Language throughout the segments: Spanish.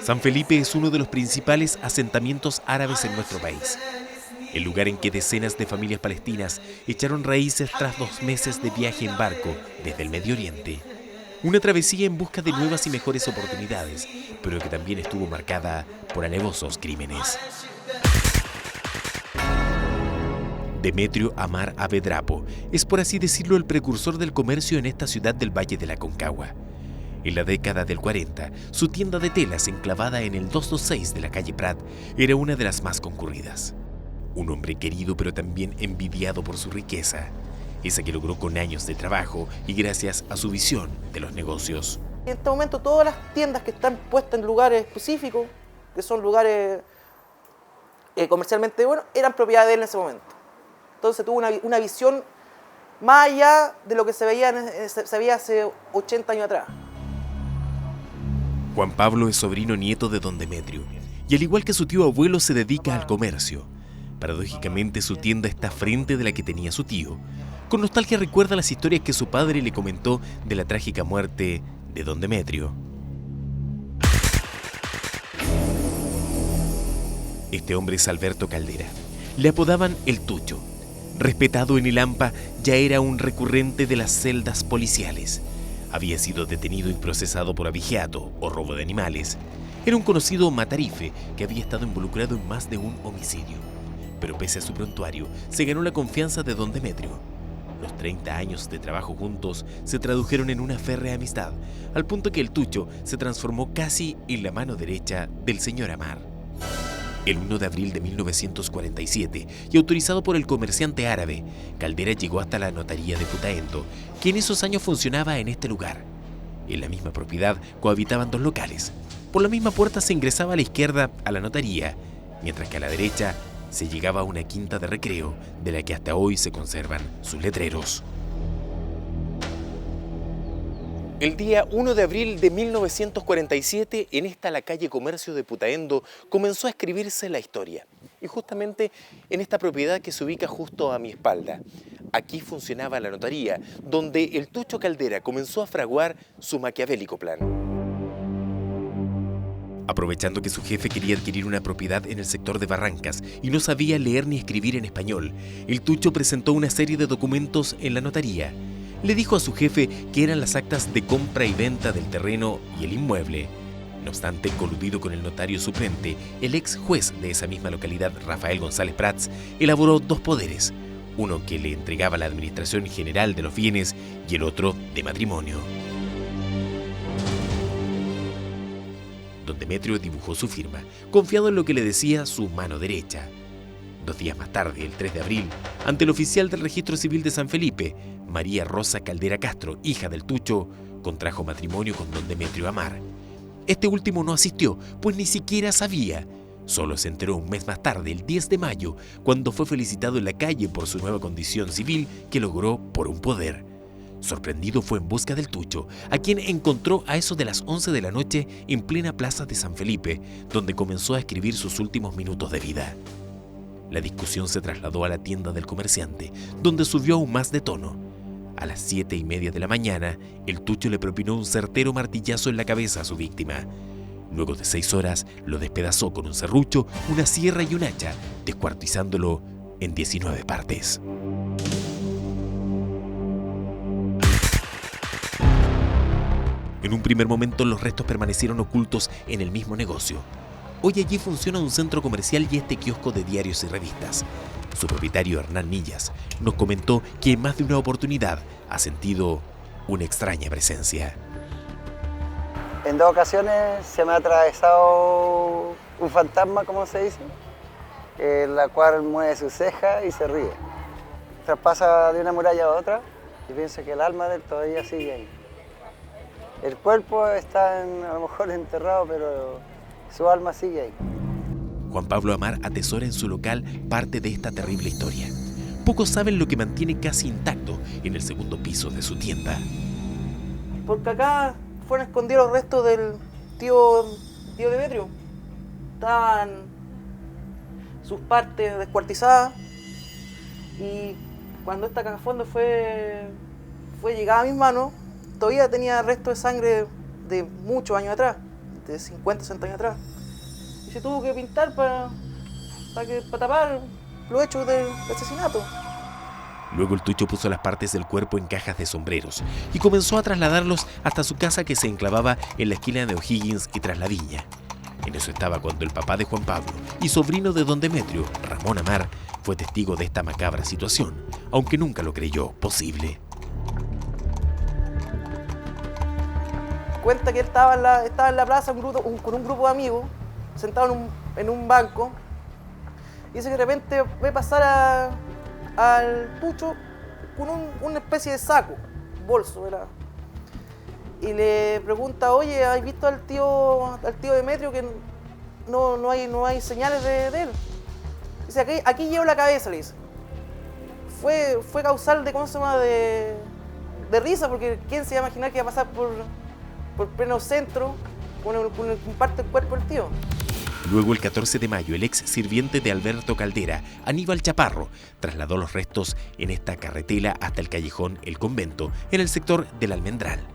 San Felipe es uno de los principales asentamientos árabes en nuestro país. El lugar en que decenas de familias palestinas echaron raíces tras 2 meses de viaje en barco desde el Medio Oriente. Una travesía en busca de nuevas y mejores oportunidades, pero que también estuvo marcada por alevosos crímenes. Demetrio Amar Avedrapo es, por así decirlo, el precursor del comercio en esta ciudad del Valle de la Aconcagua. En la década del 40, su tienda de telas enclavada en el 226 de la calle Prat era una de las más concurridas. Un hombre querido pero también envidiado por su riqueza, esa que logró con años de trabajo y gracias a su visión de los negocios. En este momento todas las tiendas que están puestas en lugares específicos, que son lugares comercialmente buenos, eran propiedad de él en ese momento. Entonces tuvo una visión más allá de lo que se veía hace 80 años atrás. Juan Pablo es sobrino nieto de don Demetrio, y al igual que su tío abuelo se dedica al comercio. Paradójicamente su tienda está frente de la que tenía su tío. Con nostalgia recuerda las historias que su padre le comentó de la trágica muerte de don Demetrio. Este hombre es Alberto Caldera. Le apodaban el Tucho. Respetado en el AMPA, ya era un recurrente de las celdas policiales. Había sido detenido y procesado por abigeato o robo de animales. Era un conocido matarife que había estado involucrado en más de un homicidio. Pero pese a su prontuario, se ganó la confianza de don Demetrio. Los 30 años de trabajo juntos se tradujeron en una férrea amistad, al punto que el Tucho se transformó casi en la mano derecha del señor Amar. El 1 de abril de 1947, y autorizado por el comerciante árabe, Caldera llegó hasta la notaría de Putaendo, que en esos años funcionaba en este lugar. En la misma propiedad cohabitaban 2 locales. Por la misma puerta se ingresaba a la izquierda a la notaría, mientras que a la derecha se llegaba a una quinta de recreo, de la que hasta hoy se conservan sus letreros. El día 1 de abril de 1947, en la calle Comercio de Putaendo, comenzó a escribirse la historia. Y justamente en esta propiedad que se ubica justo a mi espalda. Aquí funcionaba la notaría, donde el Tucho Caldera comenzó a fraguar su maquiavélico plan. Aprovechando que su jefe quería adquirir una propiedad en el sector de Barrancas y no sabía leer ni escribir en español, el Tucho presentó una serie de documentos en la notaría. Le dijo a su jefe que eran las actas de compra y venta del terreno y el inmueble. No obstante, coludido con el notario suplente, el ex juez de esa misma localidad, Rafael González Prats, elaboró 2 poderes, uno que le entregaba la administración general de los bienes y el otro de matrimonio. Don Demetrio dibujó su firma, confiado en lo que le decía su mano derecha. 2 días más tarde, el 3 de abril, ante el oficial del Registro Civil de San Felipe, María Rosa Caldera Castro, hija del Tucho, contrajo matrimonio con don Demetrio Amar. Este último no asistió, pues ni siquiera sabía. Solo se enteró un mes más tarde, el 10 de mayo, cuando fue felicitado en la calle por su nueva condición civil que logró por un poder. Sorprendido fue en busca del Tucho, a quien encontró a eso de las 11 de la noche en plena plaza de San Felipe, donde comenzó a escribir sus últimos minutos de vida. La discusión se trasladó a la tienda del comerciante, donde subió aún más de tono. A las 7:30 de la mañana, el Tucho le propinó un certero martillazo en la cabeza a su víctima. Luego de 6 horas, lo despedazó con un serrucho, una sierra y un hacha, descuartizándolo en 19 partes. En un primer momento, los restos permanecieron ocultos en el mismo negocio. Hoy allí funciona un centro comercial y este kiosco de diarios y revistas. Su propietario, Hernán Millas, nos comentó que en más de una oportunidad ha sentido una extraña presencia. En 2 ocasiones se me ha atravesado un fantasma, como se dice, la cual mueve su ceja y se ríe. Traspasa de una muralla a otra y pienso que el alma de él todavía sigue ahí. El cuerpo está a lo mejor enterrado, pero su alma sigue ahí. Juan Pablo Amar atesora en su local parte de esta terrible historia. Pocos saben lo que mantiene casi intacto en el segundo piso de su tienda. Porque acá fueron escondidos los restos del tío Demetrio. Estaban sus partes descuartizadas y cuando esta caja fondo fue llegada a mis manos, todavía tenía restos de sangre de muchos años atrás. de 50, 60 años atrás. Y se tuvo que pintar para tapar los hechos del asesinato. Luego el Tucho puso las partes del cuerpo en cajas de sombreros y comenzó a trasladarlos hasta su casa, que se enclavaba en la esquina de O'Higgins y Tras la Viña. En eso estaba cuando el papá de Juan Pablo y sobrino de don Demetrio, Ramón Amar, fue testigo de esta macabra situación, aunque nunca lo creyó posible. Cuenta que él estaba en la plaza con un grupo de amigos, sentado en un banco, y dice que de repente ve pasar al Tucho con una especie de saco, bolso, ¿verdad? Y le pregunta, oye, ¿has visto al tío Demetrio que no hay señales de él? Dice, aquí llevo la cabeza, le dice. Fue causal de, ¿cómo se llama?, de risa, porque ¿quién se iba a imaginar que iba a pasar por pleno centro con parte del cuerpo del tío? Luego, el 14 de mayo, el ex sirviente de Alberto Caldera, Aníbal Chaparro, trasladó los restos en esta carretela hasta el callejón El Convento, en el sector del Almendral.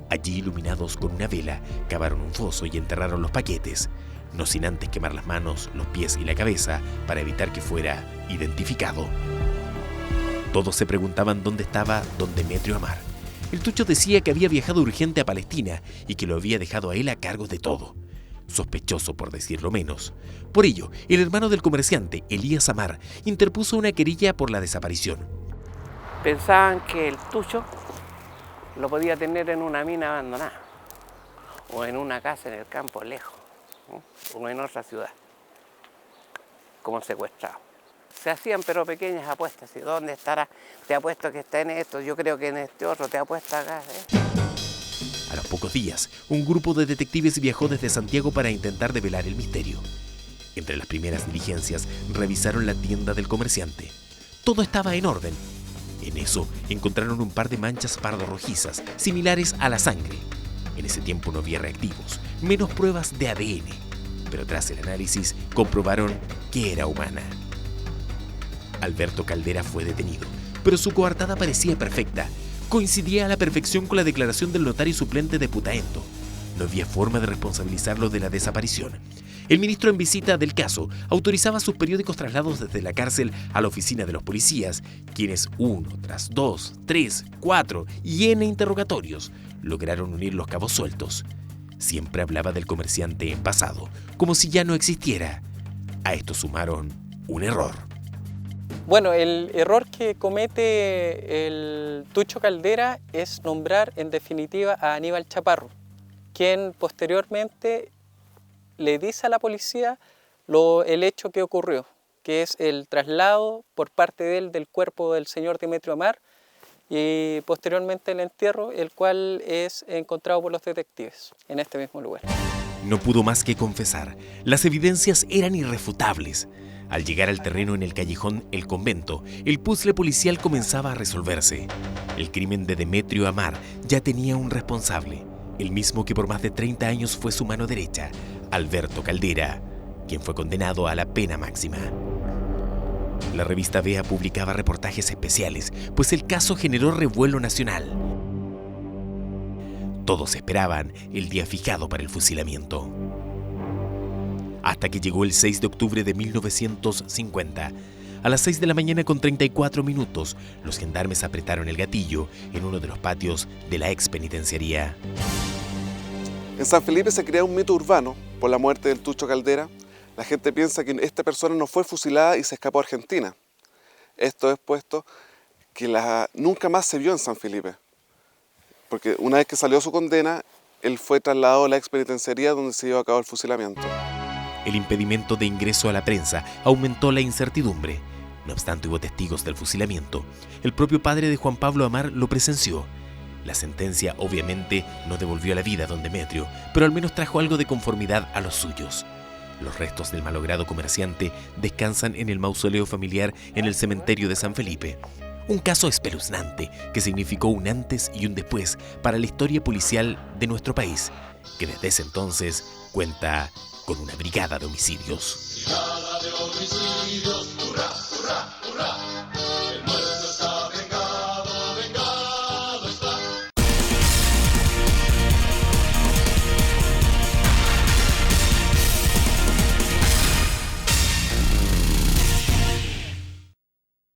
Allí, iluminados con una vela, cavaron un foso y enterraron los paquetes, no sin antes quemar las manos, los pies y la cabeza para evitar que fuera identificado. Todos se preguntaban dónde estaba don Demetrio Amar. El Tucho decía que había viajado urgente a Palestina y que lo había dejado a él a cargo de todo. Sospechoso, por decirlo menos. Por ello, el hermano del comerciante, Elías Amar, interpuso una querella por la desaparición. Pensaban que el Tucho lo podía tener en una mina abandonada, o en una casa en el campo lejos, o en otra ciudad, como secuestrado. Se hacían pero pequeñas apuestas. ¿Y dónde estará? Te apuesto que está en esto, yo creo que en este otro, te apuesto acá. A los pocos días, un grupo de detectives viajó desde Santiago para intentar develar el misterio. Entre las primeras diligencias, revisaron la tienda del comerciante. Todo estaba en orden. En eso, encontraron un par de manchas pardo-rojizas, similares a la sangre. En ese tiempo no había reactivos, menos pruebas de ADN. Pero tras el análisis, comprobaron que era humana. Alberto Caldera fue detenido, pero su coartada parecía perfecta. Coincidía a la perfección con la declaración del notario suplente de Putaendo. No había forma de responsabilizarlo de la desaparición. El ministro, en visita del caso, autorizaba sus periódicos traslados desde la cárcel a la oficina de los policías, quienes, 1 tras 2, 3, 4 y N interrogatorios, lograron unir los cabos sueltos. Siempre hablaba del comerciante en pasado, como si ya no existiera. A esto sumaron un error. Bueno, el error que comete el Tucho Caldera es nombrar en definitiva a Aníbal Chaparro, quien posteriormente le dice a la policía el hecho que ocurrió, que es el traslado por parte de él del cuerpo del señor Demetrio Amar y posteriormente el entierro, el cual es encontrado por los detectives en este mismo lugar. No pudo más que confesar. Las evidencias eran irrefutables. Al llegar al terreno en el callejón El Convento, el puzzle policial comenzaba a resolverse. El crimen de Demetrio Amar ya tenía un responsable, el mismo que por más de 30 años fue su mano derecha, Alberto Caldera, quien fue condenado a la pena máxima. La revista Vea publicaba reportajes especiales, pues el caso generó revuelo nacional. Todos esperaban el día fijado para el fusilamiento. Hasta que llegó el 6 de octubre de 1950. A las 6 de la mañana con 34 minutos, los gendarmes apretaron el gatillo en uno de los patios de la ex penitenciaría. En San Felipe se crea un mito urbano por la muerte del Tucho Caldera. La gente piensa que esta persona no fue fusilada y se escapó a Argentina. Esto es puesto que nunca más se vio en San Felipe. Porque una vez que salió su condena, él fue trasladado a la ex penitenciaría donde se llevó a cabo el fusilamiento. El impedimento de ingreso a la prensa aumentó la incertidumbre. No obstante, hubo testigos del fusilamiento. El propio padre de Juan Pablo Amar lo presenció. La sentencia obviamente no devolvió la vida a don Demetrio, pero al menos trajo algo de conformidad a los suyos. Los restos del malogrado comerciante descansan en el mausoleo familiar en el cementerio de San Felipe. Un caso espeluznante que significó un antes y un después para la historia policial de nuestro país, que desde ese entonces cuenta con una brigada de homicidios.